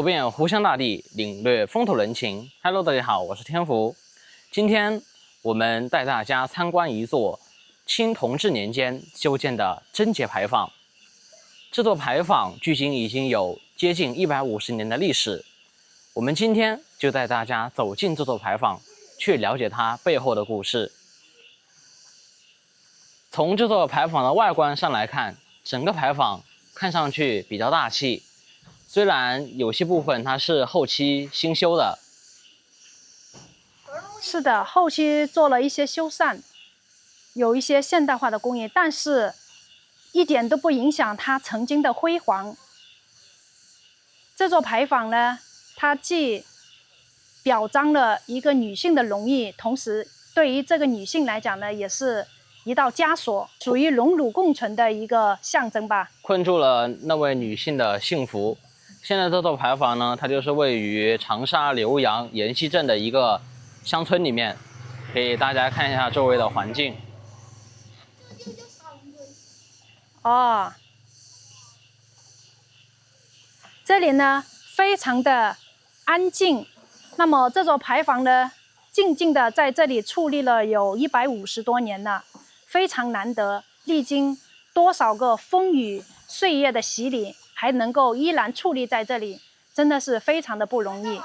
遍湖湘大地，领略风土人情。Hello， 大家好，我是天福。今天我们带大家参观一座清同治年间修建的贞节牌坊。这座牌坊距今已经有接近150年的历史。我们今天就带大家走进这座牌坊，去了解它背后的故事。从这座牌坊的外观上来看，整个牌坊看上去比较大气。虽然有些部分它是后期新修的，是的，后期做了一些修缮，有一些现代化的工艺，但是一点都不影响它曾经的辉煌。这座牌坊呢，它既表彰了一个女性的荣誉，同时对于这个女性来讲呢，也是一道枷锁，属于荣辱共存的一个象征吧。困住了那位女性的幸福。现在这座牌坊呢，它就是位于长沙浏阳延禧镇的一个乡村里面，给大家看一下周围的环境。哦，这里呢非常的安静。那么这座牌坊呢，静静的在这里矗立了有150多年了，非常难得。历经多少个风雨岁月的洗礼，还能够依然矗立在这里，真的是非常的不容易。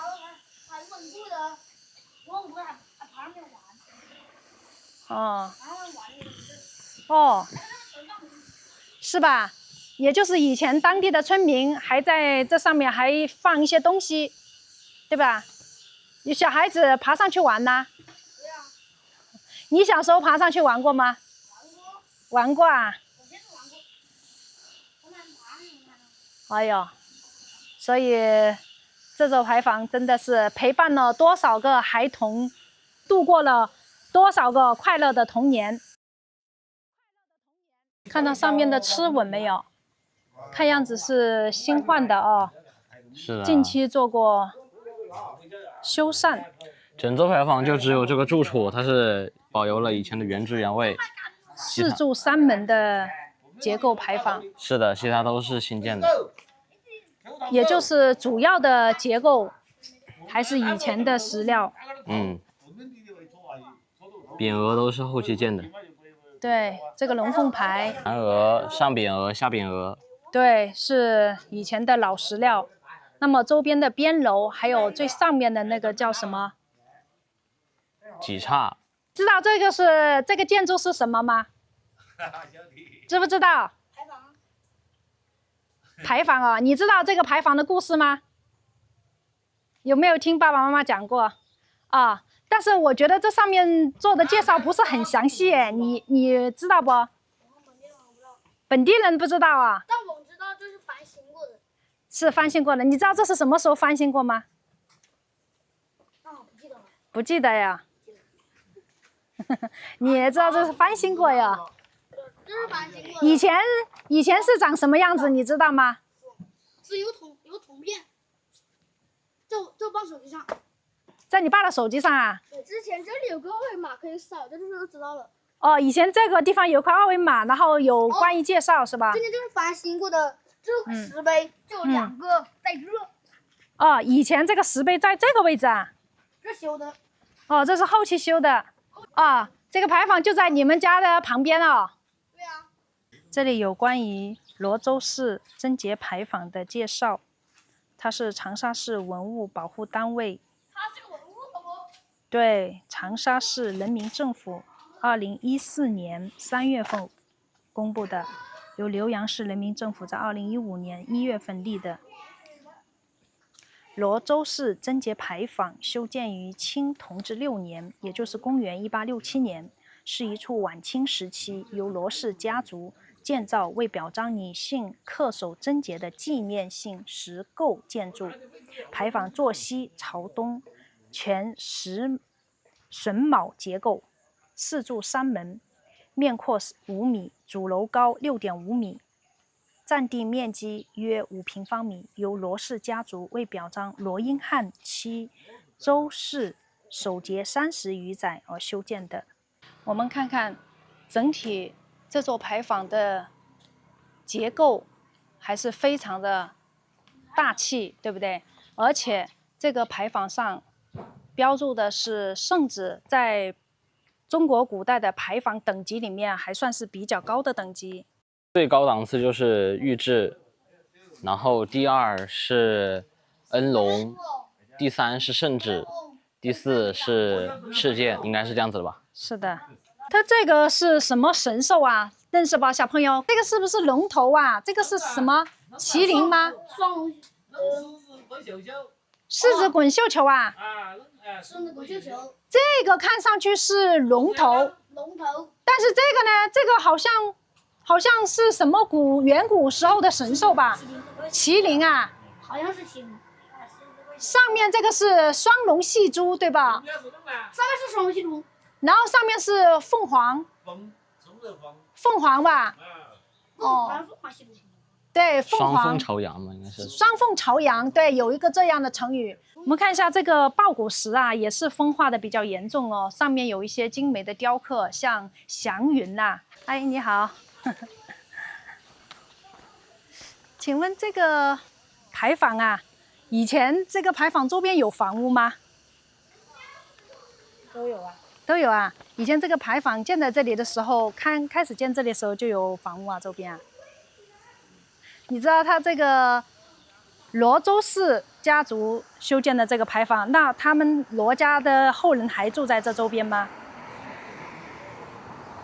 哦，是吧？也就是以前当地的村民还在这上面还放一些东西，对吧？有小孩子爬上去玩呐？对啊。你小时候爬上去玩过吗？玩过啊。我先玩过。哎呦，所以这座牌坊真的是陪伴了多少个孩童，度过了多少个快乐的童年。看到上面的螭吻没有？看样子是新换的哦。是的。近期做过修缮。整座牌坊就只有这个住处，它是保留了以前的原汁原味。4柱3门的结构牌坊。是的，其他都是新建的。也就是主要的结构还是以前的石料。匾额都是后期建的。对，这个龙凤牌。南额、上匾额、下匾额。对，是以前的老石料。那么周边的边楼，还有最上面的那个叫什么？几叉。知道这个建筑是什么吗？知不知道？牌坊啊，你知道这个牌坊的故事吗？有没有听爸爸妈妈讲过？啊，但是我觉得这上面做的介绍不是很详细，你知道不？本地人不知道啊。但我知道这是翻新过的。是翻新过的，你知道这是什么时候翻新过吗？不记得了。不记得呀。你也知道这是翻新过呀？这是翻新过的。以前是长什么样子，你知道吗？是有铜片，就放手机上。在你爸的手机上啊？之前这里有个二维码可以扫，这就是知道了。哦，以前这个地方有块二维码，然后有关于介绍，是吧？这个就是翻新过的，这个石碑就有2个在这。哦，以前这个石碑在这个位置啊？这修的。哦，这是后期修的。哦，这个牌坊就在你们家的旁边哦。对啊。这里有关于罗州市贞节牌坊的介绍，它是长沙市文物保护单位。它是个文物的不？对，长沙市人民政府2014年3月份公布的，由浏阳市人民政府在2015年1月份立的。罗州市贞节牌坊修建于清同治6年，也就是公元1867年，是一处晚清时期由罗氏家族建造为表彰女性恪守贞节的纪念性石构建筑。牌坊坐西朝东，全石榫卯结构，4柱3门，面阔5米，主楼高6.5米，占地面积约5平方米，由罗氏家族为表彰罗英汉期周氏守节30余载而修建的。我们看看整体这座牌坊的结构还是非常的大气，对不对？而且这个牌坊上标注的是圣旨，在中国古代的牌坊等级里面还算是比较高的等级。最高档次就是御制，然后第二是恩龙，第三是圣旨，第四是世剑，应该是这样子的吧？是的，它这个是什么神兽啊？认识吧，小朋友？这个是不是龙头啊？这个是什么？麒麟吗？双龙，狮子滚绣球啊？狮子滚绣球，这个看上去是龙头，龙头，但是这个呢？这个好像是什么远古时候的神兽吧？麒麟啊，好像是麒麟，上面这个是双龙戏珠，对吧？上面是双龙戏珠，然后上面是凤凰，凤凰吧？好像凤凰戏珠。对，凤凰双峰朝阳嘛，应该是。双凤朝阳，对，有一个这样的成语。我们看一下这个抱骨石啊，也是风化的比较严重哦，上面有一些精美的雕刻，像祥云呐。哎，你好，请问这个牌坊啊，以前这个牌坊周边有房屋吗？都有啊。都有啊。以前这个牌坊建在这里的时候，开始建这里的时候就有房屋啊，周边啊。你知道他这个罗州氏家族修建的这个牌坊，那他们罗家的后人还住在这周边吗？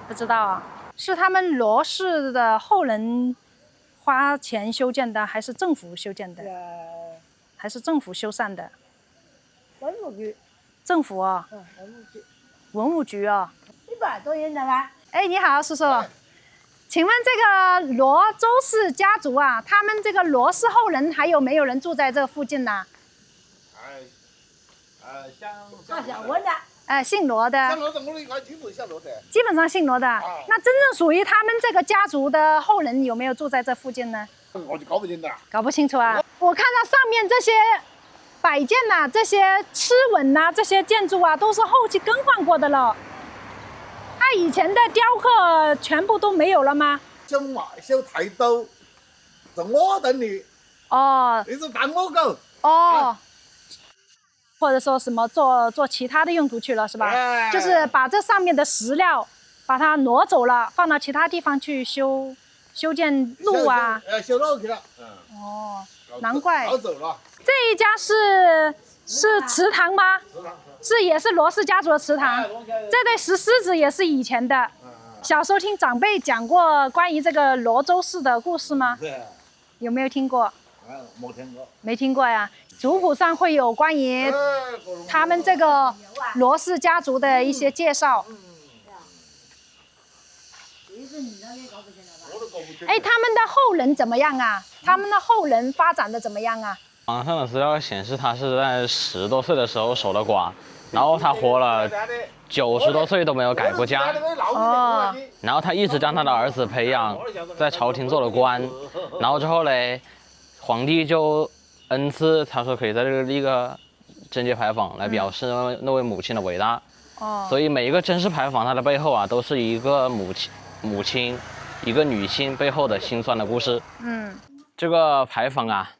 不知道啊，是他们罗氏的后人花钱修建的，还是政府修建的？还是政府修缮的？文物局，政府哦，文物局，文物局哦。100多年的啦。哎，你好，叔叔。请问这个罗州氏家族啊，他们这个罗氏后人还有没有人住在这附近呢？那想问的，姓罗的，姓罗的，我应该听不姓罗的。基本上姓罗的。那真正属于他们这个家族的后人有没有住在这附近呢？我就搞不清的。搞不清楚啊。我看到上面这些摆件呐、这些螭吻呐、这些建筑啊，都是后期更换过的了。它以前的雕刻全部都没有了吗？想买小太多，是我等你，哦你是当我狗。哦，或者说什么做其他的用途去了是吧？哎就是把这上面的石料把它挪走了，放到其他地方去修建路啊。修路去了。哦，难怪搞走了。这一家是祠堂吗？也是罗氏家族的祠堂。这对石狮子也是以前的。小时候听长辈讲过关于这个罗州氏的故事吗？有没有听过？没听过。没听过呀。族谱上会有关于他们这个罗氏家族的一些介绍。哎，他们的后人怎么样啊？他们的后人发展的怎么样啊？网上的资料显示，他是在10多岁的时候守的寡，然后他活了90多岁都没有改过家，哦，然后他一直将他的儿子培养，在朝廷做了官，然后之后嘞，皇帝就恩赐他说可以在这里立个贞节牌坊来表示那位母亲的伟大。哦，所以每一个真实牌坊它的背后啊，都是一个母亲，一个女性背后的辛酸的故事。这个牌坊啊，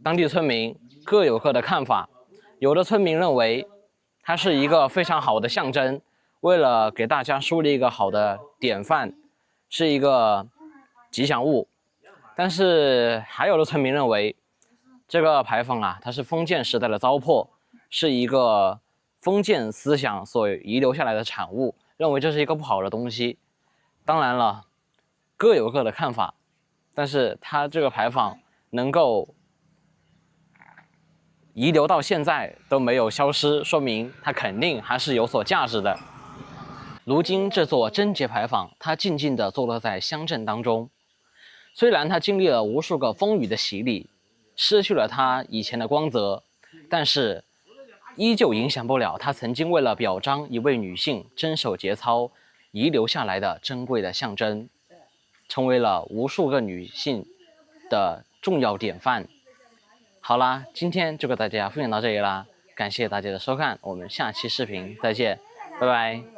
当地村民各有各的看法，有的村民认为它是一个非常好的象征，为了给大家树立一个好的典范，是一个吉祥物。但是还有的村民认为，这个牌坊啊，它是封建时代的糟粕，是一个封建思想所遗留下来的产物，认为这是一个不好的东西。当然了，各有各的看法，但是它这个牌坊能够遗留到现在都没有消失，说明它肯定还是有所价值的。如今这座贞节牌坊，它静静地坐落在乡镇当中，虽然它经历了无数个风雨的洗礼，失去了它以前的光泽，但是依旧影响不了它曾经为了表彰一位女性珍守节操遗留下来的珍贵的象征，成为了无数个女性的重要典范。好啦，今天就给大家分享到这里啦，感谢大家的收看，我们下期视频再见，拜拜。